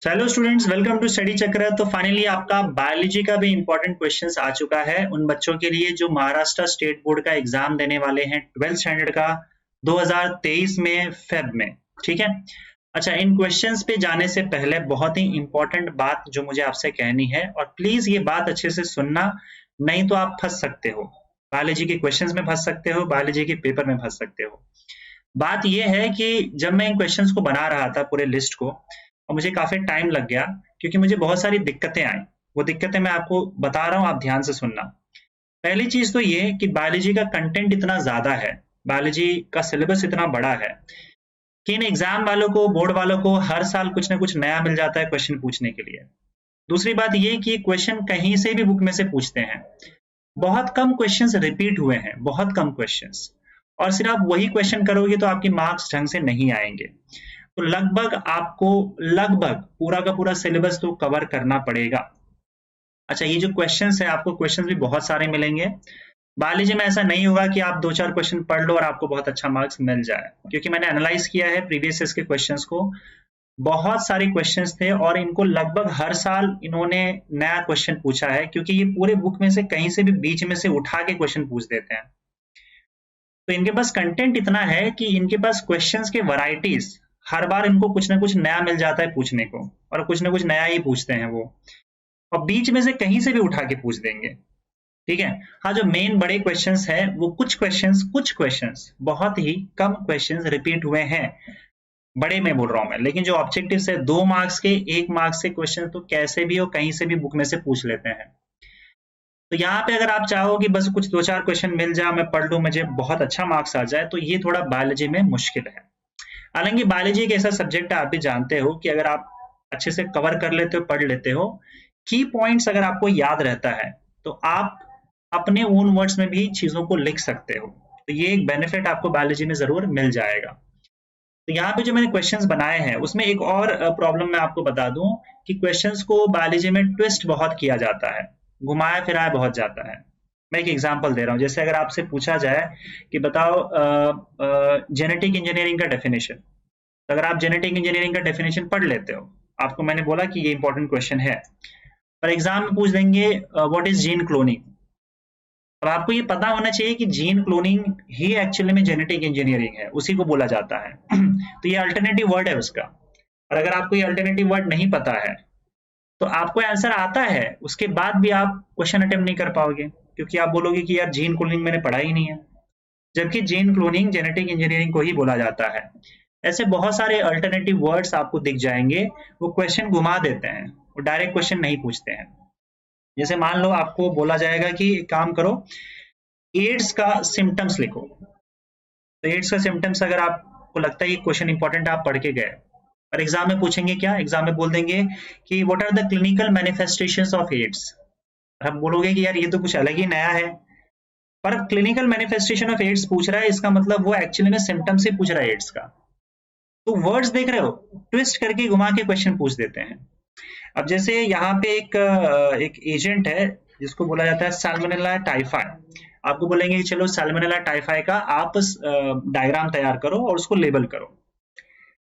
Hello students, welcome to study Chakra. तो finally आपका biology का भी इंपॉर्टेंट क्वेश्चंस आ चुका है उन बच्चों के लिए जो महाराष्ट्र स्टेट बोर्ड का एग्जाम देने वाले हैं 12th स्टैंडर्ड का 2023 में फेब में। ठीक है। अच्छा, इन क्वेश्चंस पे जाने से पहले बहुत ही इंपॉर्टेंट बात जो मुझे आपसे कहनी है, और प्लीज ये बात अच्छे से सुनना, नहीं तो आप फंस सकते हो, बायोलॉजी के क्वेश्चंस में फंस सकते हो, बायोलॉजी के पेपर में फंस सकते हो। बात यह है कि जब मैं इन क्वेश्चंस को बना रहा था पूरे लिस्ट को, और मुझे काफी टाइम लग गया क्योंकि मुझे बहुत सारी दिक्कतें आई। वो दिक्कतें मैं आपको बता रहा हूँ, आप ध्यान से सुनना। पहली चीज तो ये कि बायोलॉजी का कंटेंट इतना ज्यादा है, बायोलॉजी का सिलेबस इतना बड़ा है कि इन एग्जाम वालों को, बोर्ड वालों को हर साल कुछ ना कुछ नया मिल जाता है क्वेश्चन पूछने के लिए। दूसरी बात ये कि क्वेश्चन कहीं से भी बुक में से पूछते हैं। बहुत कम क्वेश्चंस रिपीट हुए हैं, बहुत कम क्वेश्चंस, और सिर्फ आप वही क्वेश्चन करोगे तो आपके मार्क्स ढंग से नहीं आएंगे। तो लगभग आपको पूरा का पूरा सिलेबस तो कवर करना पड़ेगा। अच्छा, ये जो क्वेश्चंस है, आपको क्वेश्चंस भी बहुत सारे मिलेंगे। बायोलॉजी में ऐसा नहीं होगा कि आप 2-4 क्वेश्चन पढ़ लो और आपको बहुत अच्छा मार्क्स मिल जाए, क्योंकि मैंने एनालाइज किया है प्रीवियस ईयर्स के क्वेश्चंस को। बहुत सारे क्वेश्चंस थे और इनको लगभग हर साल इन्होंने नया क्वेश्चन पूछा है, क्योंकि ये पूरे बुक में से कहीं से भी बीच में से उठा के क्वेश्चन पूछ देते हैं। तो इनके पास कंटेंट इतना है कि इनके पास क्वेश्चंस के वैरायटीज, हर बार इनको कुछ ना कुछ नया मिल जाता है पूछने को, और कुछ ना कुछ नया ही पूछते हैं वो, और बीच में से कहीं से भी उठा के पूछ देंगे। ठीक है। हाँ, जो मेन बड़े क्वेश्चंस है वो कुछ क्वेश्चंस बहुत ही कम क्वेश्चंस रिपीट हुए हैं, बड़े में बोल रहा हूं मैं। लेकिन जो ऑब्जेक्टिव्स है 2 मार्क्स के, 1 मार्क्स के क्वेश्चन तो कैसे भी हो, कहीं से भी बुक में से पूछ लेते हैं। तो यहाँ पे अगर आप चाहो कि बस कुछ 2-4 क्वेश्चन मिल जाए, मैं पढ़ लूं, मुझे बहुत अच्छा मार्क्स आ जाए, तो ये थोड़ा बायोलॉजी में मुश्किल है। हालांकि बायोलॉजी एक ऐसा सब्जेक्ट है, आप भी जानते हो कि अगर आप अच्छे से कवर कर लेते हो, पढ़ लेते हो, की पॉइंट्स अगर आपको याद रहता है, तो आप अपने ओन वर्ड्स में भी चीजों को लिख सकते हो। तो ये एक बेनिफिट आपको बायोलॉजी में जरूर मिल जाएगा। तो यहाँ पे जो मैंने क्वेश्चंस बनाए हैं उसमें एक और प्रॉब्लम मैं आपको बता दूं कि क्वेश्चंस को बायोलॉजी में ट्विस्ट बहुत किया जाता है, घुमाया फिराया बहुत जाता है। मैं एक एग्जांपल दे रहा हूँ। जैसे अगर आपसे पूछा जाए कि बताओ जेनेटिक इंजीनियरिंग का डेफिनेशन, तो अगर आप जेनेटिक इंजीनियरिंग का डेफिनेशन पढ़ लेते हो, आपको मैंने बोला कि ये इंपॉर्टेंट क्वेश्चन है, पर एग्जाम में पूछ देंगे व्हाट इज जीन क्लोनिंग। अब आपको ये पता होना चाहिए कि जीन क्लोनिंग ही एक्चुअली में जेनेटिक इंजीनियरिंग है, उसी को बोला जाता है। तो ये अल्टरनेटिव वर्ड है उसका, और अगर आपको ये अल्टरनेटिव वर्ड नहीं पता है तो आपको आंसर आता है, उसके बाद भी आप क्वेश्चन अटेम्प्ट नहीं कर पाओगे, क्योंकि आप बोलोगे कि यार जीन क्लोनिंग मैंने पढ़ा ही नहीं है, जबकि जीन क्लोनिंग जेनेटिक इंजीनियरिंग को ही बोला जाता है। ऐसे बहुत सारे अल्टरनेटिव वर्ड्स आपको दिख जाएंगे, वो क्वेश्चन घुमा देते हैं, वो डायरेक्ट क्वेश्चन नहीं पूछते हैं। जैसे मान लो आपको बोला जाएगा कि एक काम करो, एड्स का सिम्टम्स लिखो। तो एड्स का सिम्टम्स अगर आपको लगता है कि क्वेश्चन इंपॉर्टेंट, आप पढ़ के गए, और एग्जाम में पूछेंगे क्या, एग्जाम में बोल देंगे कि what are the clinical manifestations of AIDS. आप बोलोगे कि यार ये तो कुछ अलग ही नया है, पर क्लिनिकल मैनिफेस्टेशन ऑफ एड्स पूछ रहा है, इसका मतलब वो एक्चुअली में सिम्टम्स ही पूछ रहा है एड्स का। तो वर्ड्स देख रहे हो, ट्विस्ट करके घुमा के क्वेश्चन पूछ देते हैं। अब जैसे यहाँ पे एक एजेंट है जिसको बोला जाता है सैल्मोनेला टाइफाई। आपको बोलेंगे कि चलो सैल्मोनेला टाइफाई का आप डायग्राम तैयार करो और उसको लेबल करो,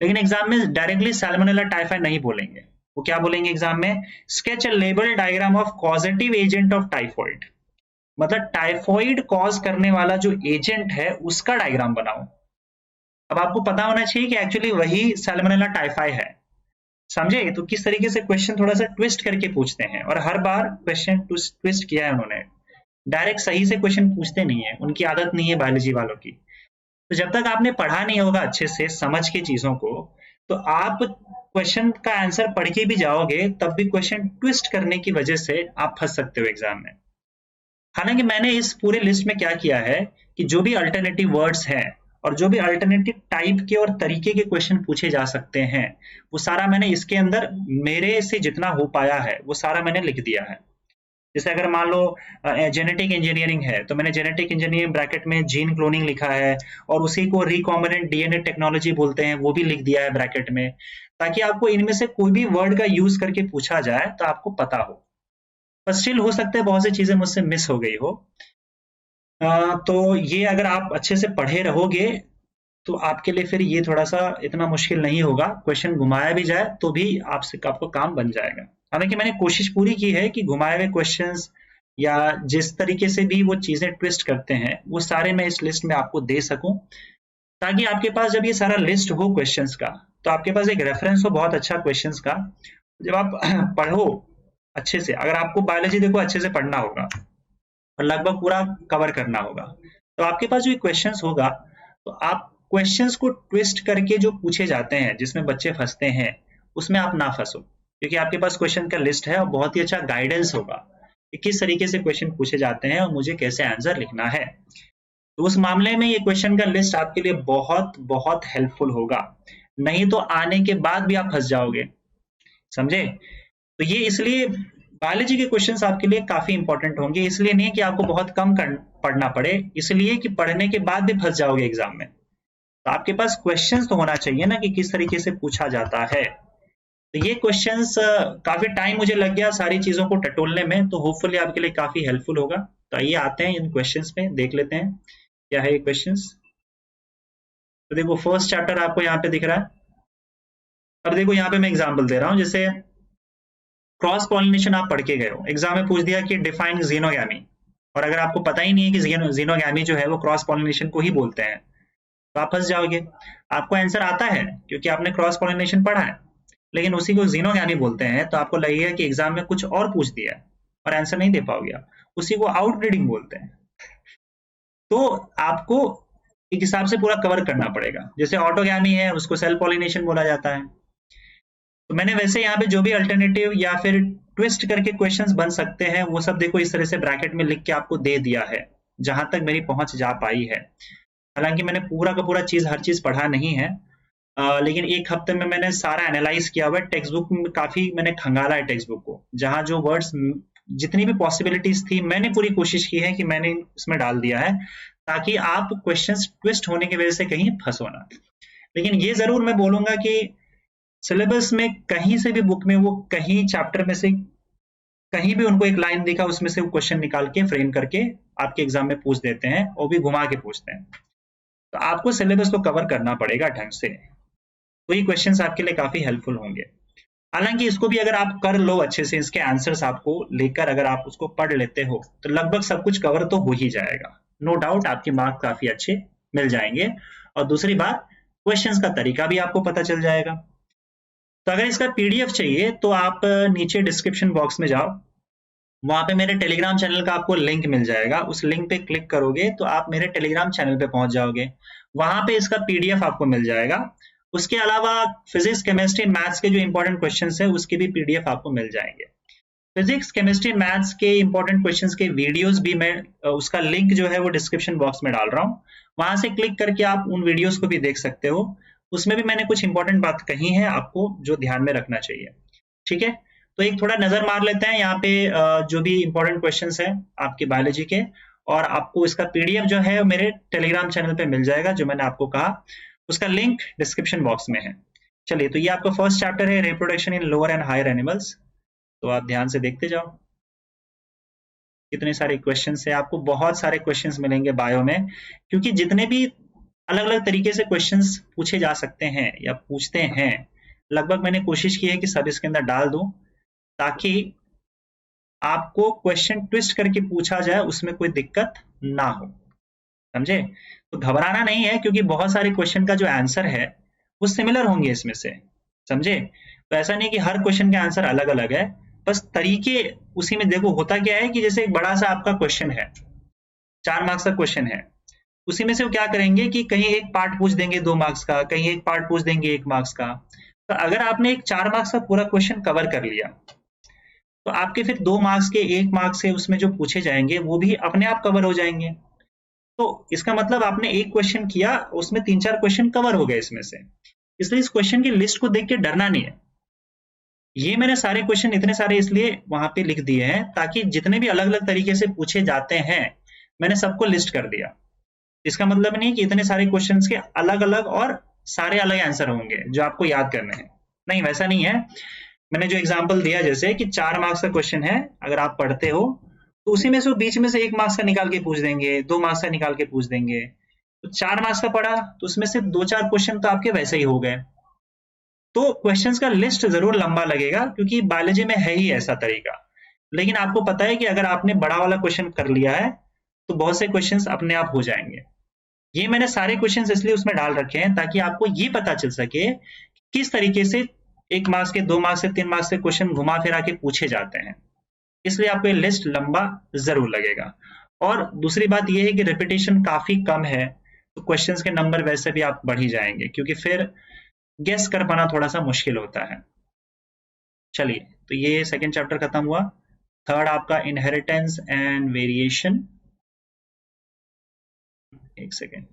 लेकिन एग्जाम में डायरेक्टली सैल्मोनेला टाइफाई नहीं बोलेंगे। वो क्या बोलेंगे एग्जाम में, sketch a label diagram of causative agent of typhoid. मतलब टाइफॉइड कॉज करने वाला जो एजेंट है उसका डायग्राम बनाओ। अब आपको पता होना चाहिए कि एक्चुअली वही सैल्मोनेला टाइफाई है। समझे? तो किस तरीके से क्वेश्चन थोड़ा सा ट्विस्ट करके पूछते हैं, और हर बार क्वेश्चन ट्विस्ट किया है उन्होंने, डायरेक्ट सही से क्वेश्चन पूछते नहीं है, उनकी आदत नहीं है बायोलॉजी वालों की। तो जब तक आपने पढ़ा नहीं होगा अच्छे से समझ के चीजों को, तो आप क्वेश्चन का आंसर पढ़ के भी जाओगे तब भी क्वेश्चन ट्विस्ट करने की वजह से आप फंस सकते हो एग्जाम में। हालांकि मैंने इस पूरे लिस्ट में क्या किया है कि जो भी अल्टरनेटिव वर्ड्स हैं और जो भी अल्टरनेटिव टाइप के और तरीके के क्वेश्चन पूछे जा सकते हैं, वो सारा मैंने इसके अंदर मेरे से जितना हो पाया है वो सारा मैंने लिख दिया है। जैसे अगर मान लो जेनेटिक इंजीनियरिंग है, तो मैंने जेनेटिक इंजीनियरिंग ब्रैकेट में जीन क्लोनिंग लिखा है, और उसी को रिकॉम्बिनेंट डीएनए टेक्नोलॉजी बोलते हैं, वो भी लिख दिया है ब्रैकेट में, ताकि आपको इनमें से कोई भी वर्ड का यूज करके पूछा जाए तो आपको पता हो। पर स्टिल हो सकता है बहुत सी चीजें मुझसे मिस हो गई हो। तो ये अगर आप अच्छे से पढ़े रहोगे तो आपके लिए फिर ये थोड़ा सा इतना मुश्किल नहीं होगा, क्वेश्चन घुमाया भी जाए तो भी आपको काम बन जाएगा। हालांकि मैंने कोशिश पूरी की है कि घुमाए हुए क्वेश्चंस या जिस तरीके से भी वो चीजें ट्विस्ट करते हैं वो सारे मैं इस लिस्ट में आपको दे सकूं, ताकि आपके पास जब ये सारा लिस्ट हो क्वेश्चंस का तो आपके पास एक रेफरेंस हो बहुत अच्छा क्वेश्चंस का। जब आप पढ़ो अच्छे से, अगर आपको बायोलॉजी देखो अच्छे से पढ़ना होगा और लगभग पूरा कवर करना होगा, तो आपके पास जो क्वेश्चंस होगा तो आप क्वेश्चंस को ट्विस्ट करके जो पूछे जाते हैं जिसमें बच्चे फंसते हैं उसमें आप ना फंसो, क्योंकि आपके पास क्वेश्चन का लिस्ट है और बहुत ही अच्छा गाइडेंस होगा कि किस तरीके से क्वेश्चन पूछे जाते हैं और मुझे कैसे आंसर लिखना है। तो उस मामले में ये क्वेश्चन का लिस्ट आपके लिए बहुत बहुत हेल्पफुल होगा, नहीं तो आने के बाद भी आप फंस जाओगे, समझे। तो ये इसलिए बायोलॉजी के क्वेश्चंस आपके लिए काफी इंपॉर्टेंट होंगे, इसलिए नहीं कि आपको बहुत कम पढ़ना पड़े, इसलिए कि पढ़ने के बाद भी फंस जाओगे एग्जाम में। तो आपके पास क्वेश्चंस तो होना चाहिए ना कि किस तरीके से पूछा जाता है। तो ये क्वेश्चंस काफी टाइम मुझे लग गया सारी चीजों को टटोलने में, तो होपफुली आपके लिए काफी हेल्पफुल होगा। तो आइए आते हैं इन क्वेश्चंस में, देख लेते हैं क्या है ये क्वेश्चंस। तो देखो फर्स्ट चैप्टर आपको यहाँ पे दिख रहा है। अब देखो यहाँ पे मैं एग्जाम्पल दे रहा हूँ, जैसे क्रॉस पॉलिनेशन आप पढ़ के गए हो, एग्जाम में पूछ दिया कि डिफाइन जीनोगैमी, और अगर आपको पता ही नहीं है कि जीनोगैमी जो है वो क्रॉस पॉलिनेशन को ही बोलते हैं तो आप फंस जाओगे। आपको आंसर आता है क्योंकि आपने क्रॉस पॉलिनेशन पढ़ा है, लेकिन उसी को जीनोगैमी बोलते हैं, तो आपको लगेगा कि एग्जाम में कुछ और पूछ दिया है और आंसर नहीं दे पाओगे आप। उसी को आउटब्रीडिंग बोलते हैं। तो आपको एक हिसाब से पूरा कवर करना पड़ेगा। जैसे ऑटोगैमी है उसको सेल पॉलिनेशन बोला जाता है। तो मैंने वैसे यहाँ पे जो भी अल्टरनेटिव या फिर ट्विस्ट करके क्वेश्चंस बन सकते हैं वो सब देखो इस तरह से ब्रैकेट में लिख के आपको दे दिया है, जहां तक मेरी पहुंच जा पाई है। हालांकि मैंने पूरा का पूरा हर चीज पढ़ा नहीं है, लेकिन एक हफ्ते में मैंने सारा एनालाइज किया हुआ है। टेक्स्ट बुक में काफी मैंने खंगाला है टेक्स्ट बुक को, जहां जो वर्ड्स जितनी भी पॉसिबिलिटीज थी मैंने पूरी कोशिश की है कि मैंने उसमें डाल दिया है, ताकि आप क्वेश्चंस ट्विस्ट होने की वजह से कहीं फंसो ना। लेकिन ये जरूर मैं बोलूंगा कि सिलेबस में कहीं से भी बुक में वो कहीं चैप्टर में से कहीं भी उनको एक लाइन दिखा उसमें से वो क्वेश्चन निकाल के फ्रेम करके आपके एग्जाम में पूछ देते हैं, और भी घुमा के पूछते हैं। तो आपको सिलेबस को कवर करना पड़ेगा ढंग से, तो ये क्वेश्चंस आपके लिए काफी हेल्पफुल होंगे। हालांकि इसको भी अगर आप कर लो अच्छे से, इसके आंसर्स आपको लेकर अगर आप उसको पढ़ लेते हो तो लगभग सब कुछ कवर तो हो ही जाएगा। नो डाउट आपके मार्क्स काफी अच्छे मिल जाएंगे। और दूसरी बात, क्वेश्चंस का तरीका भी आपको पता चल जाएगा। तो अगर इसका पीडीएफ चाहिए तो आप नीचे डिस्क्रिप्शन बॉक्स में जाओ, वहां पे मेरे टेलीग्राम चैनल का आपको लिंक मिल जाएगा। उस लिंक पे क्लिक करोगे तो आप मेरे टेलीग्राम चैनल पे पहुंच जाओगे, वहां पे इसका पीडीएफ आपको मिल जाएगा। उसके अलावा फिजिक्स केमिस्ट्री मैथ्स के जो इंपॉर्टेंट क्वेश्चंस है उसके भी पीडीएफ आपको मिल जाएंगे। फिजिक्स केमिस्ट्री मैथ्स के इंपॉर्टेंट क्वेश्चंस के वीडियोस भी मैं उसका लिंक जो है वो डिस्क्रिप्शन बॉक्स में डाल रहा हूँ, वहां से क्लिक करके आप उन वीडियोस को भी देख सकते हो। उसमें भी मैंने कुछ इंपॉर्टेंट बात कही है आपको जो ध्यान में रखना चाहिए। ठीक है, तो एक थोड़ा नजर मार लेते हैं यहाँ पे जो भी इंपॉर्टेंट क्वेश्चंस है आपके बायोलॉजी के, और आपको इसका पीडीएफ जो है मेरे टेलीग्राम चैनल पे मिल जाएगा, जो मैंने आपको कहा उसका लिंक डिस्क्रिप्शन बॉक्स में है। चलिए, तो ये आपका फर्स्ट चैप्टर है reproduction in lower and higher animals. तो आप ध्यान से देखते जाओ, कितने सारे क्वेश्चंस है। आपको बहुत सारे क्वेश्चंस मिलेंगे बायो में, क्योंकि जितने भी अलग अलग तरीके से क्वेश्चंस पूछे जा सकते हैं या पूछते हैं, लगभग मैंने कोशिश की है कि सब इसके अंदर डाल दूं, ताकि आपको क्वेश्चन ट्विस्ट करके पूछा जाए उसमें कोई दिक्कत ना हो, समझे। तो घबराना नहीं है, क्योंकि बहुत सारे क्वेश्चन का जो आंसर है वो सिमिलर होंगे इसमें से, समझे। तो ऐसा नहीं कि हर क्वेश्चन के आंसर अलग अलग है, बस तरीके उसी में। देखो होता क्या है कि जैसे एक बड़ा सा आपका क्वेश्चन है, 4 मार्क्स का क्वेश्चन है, उसी में से वो क्या करेंगे कि कहीं एक पार्ट पूछ देंगे 2 मार्क्स का, कहीं एक पार्ट पूछ देंगे 1 मार्क्स का। तो अगर आपने एक 4 मार्क्स का पूरा क्वेश्चन कवर कर लिया, तो आपके फिर 2 मार्क्स के 1 मार्क्स से उसमें जो पूछे जाएंगे वो भी अपने आप कवर हो जाएंगे। तो इसका मतलब आपने एक क्वेश्चन किया, उसमें 3-4 क्वेश्चन कवर हो गए इसमें से। इसलिए इस क्वेश्चन की लिस्ट को देख के डरना नहीं है। ये मैंने सारे क्वेश्चन इतने सारे इसलिए वहां पे लिख दिए हैं, ताकि जितने भी अलग अलग तरीके से पूछे जाते हैं मैंने सबको लिस्ट कर दिया। इसका मतलब नहीं कि इतने सारे क्वेश्चंस के अलग अलग और सारे अलग आंसर होंगे जो आपको याद करने हैं, नहीं, वैसा नहीं है। मैंने जो एग्जांपल दिया, जैसे कि 4 मार्क्स का क्वेश्चन है, अगर आप पढ़ते हो तो उसी में से बीच में से 1 मार्क्स का निकाल के पूछ देंगे, 2 मार्क्स का निकाल के पूछ देंगे, तो 4 मार्क्स का पढ़ा तो उसमें से 2-4 क्वेश्चन तो आपके वैसे ही हो गए। तो क्वेश्चंस का लिस्ट जरूर लंबा लगेगा क्योंकि बायोलॉजी में है ही ऐसा तरीका। लेकिन आपको पता है कि अगर आपने बड़ा वाला क्वेश्चन कर लिया है तो बहुत से क्वेश्चंस अपने आप हो जाएंगे। ये मैंने सारे क्वेश्चंस इसलिए उसमें डाल रखे हैं ताकि आपको ये पता चल सके किस तरीके से 1 मार्क्स के, 2 मार्क्स से, 3 मार्क्स से क्वेश्चन घुमा फिरा के पूछे जाते हैं। इसलिए आपको ये लिस्ट लंबा जरूर लगेगा। और दूसरी बात ये है कि रिपीटेशन काफी कम है तो क्वेश्चंस के नंबर वैसे भी आप बढ़ ही जाएंगे क्योंकि फिर गेस कर पाना थोड़ा सा मुश्किल होता है। चलिए, तो ये सेकंड चैप्टर खत्म हुआ। थर्ड आपका इनहेरिटेंस एंड वेरिएशन। एक सेकेंड,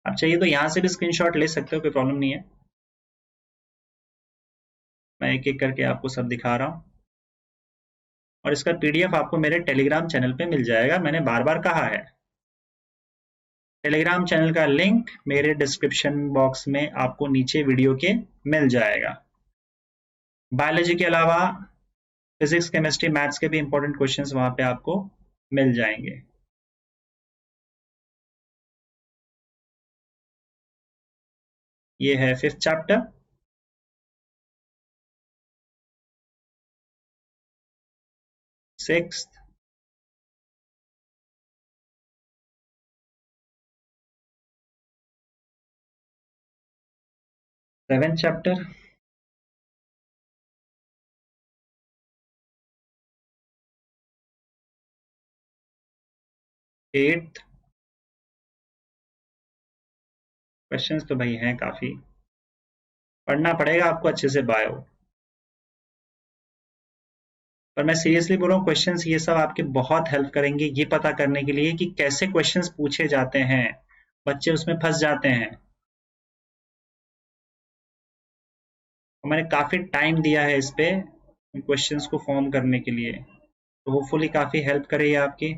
आप चाहिए तो यहां से भी स्क्रीनशॉट ले सकते हो, कोई प्रॉब्लम नहीं है। मैं एक एक करके आपको सब दिखा रहा हूं और इसका पीडीएफ आपको मेरे टेलीग्राम चैनल पे मिल जाएगा। मैंने बार बार कहा है, टेलीग्राम चैनल का लिंक मेरे डिस्क्रिप्शन बॉक्स में आपको नीचे वीडियो के मिल जाएगा। बायोलॉजी के अलावा फिजिक्स, केमिस्ट्री, मैथ्स के भी इंपॉर्टेंट क्वेश्चंस वहां पे आपको मिल जाएंगे। ये है 5th chapter. Sixth, seventh chapter, eighth. Questions तो भाई हैं काफी, पढ़ना पड़ेगा आपको अच्छे से बायो। पर मैं सीरियसली बोल रहा हूँ, क्वेश्चंस ये सब आपके बहुत हेल्प करेंगे ये पता करने के लिए कि कैसे क्वेश्चंस पूछे जाते हैं। बच्चे उसमें फंस जाते हैं। और मैंने काफी टाइम दिया है इस पे क्वेश्चंस को फॉर्म करने के लिए, तो होपफुली काफी हेल्प करेगी आपकी।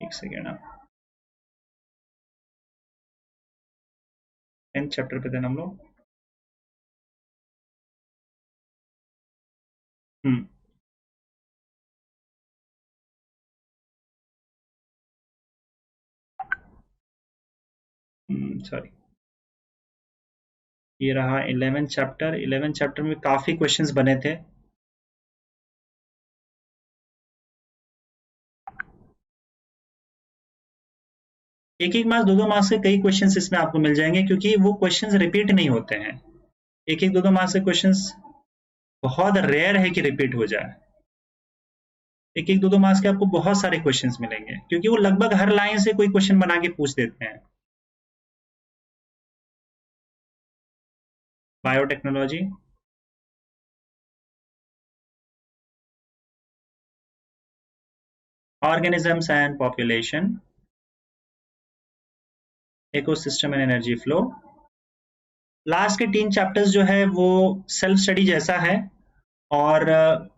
एक सेकेंड, आप 10th चैप्टर पे थे हम लोग। सॉरी, ये रहा 11th चैप्टर। 11th चैप्टर में काफी क्वेश्चंस बने थे। एक एक मार्क्स, 2-2 मार्क्स के कई क्वेश्चंस इसमें आपको मिल जाएंगे क्योंकि वो क्वेश्चंस रिपीट नहीं होते हैं। एक एक 2-2 मार्क्स के क्वेश्चंस बहुत रेयर है कि रिपीट हो जाए। एक एक 2-2 मार्क्स के आपको बहुत सारे क्वेश्चंस मिलेंगे क्योंकि वो लगभग हर लाइन से कोई क्वेश्चन बना के पूछ देते हैं। Biotechnology, organisms and population, ecosystem and energy flow. Last के 3 चैप्टर्स जो है वो सेल्फ स्टडी जैसा है और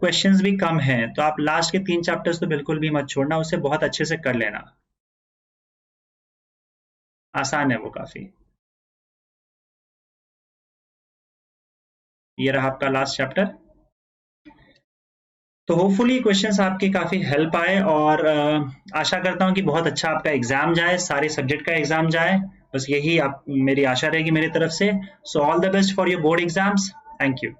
क्वेश्चंस भी कम हैं, तो आप लास्ट के 3 चैप्टर्स तो बिल्कुल भी मत छोड़ना, उसे बहुत अच्छे से कर लेना। आसान है वो काफी। ये रहा आपका लास्ट चैप्टर। तो होपफुली क्वेश्चंस आपके काफी हेल्प आए और आशा करता हूं कि बहुत अच्छा आपका एग्जाम जाए, सारे सब्जेक्ट का एग्जाम जाए। बस यही आप मेरी आशा रहेगी मेरी तरफ से। So all the best for your board exams. Thank you.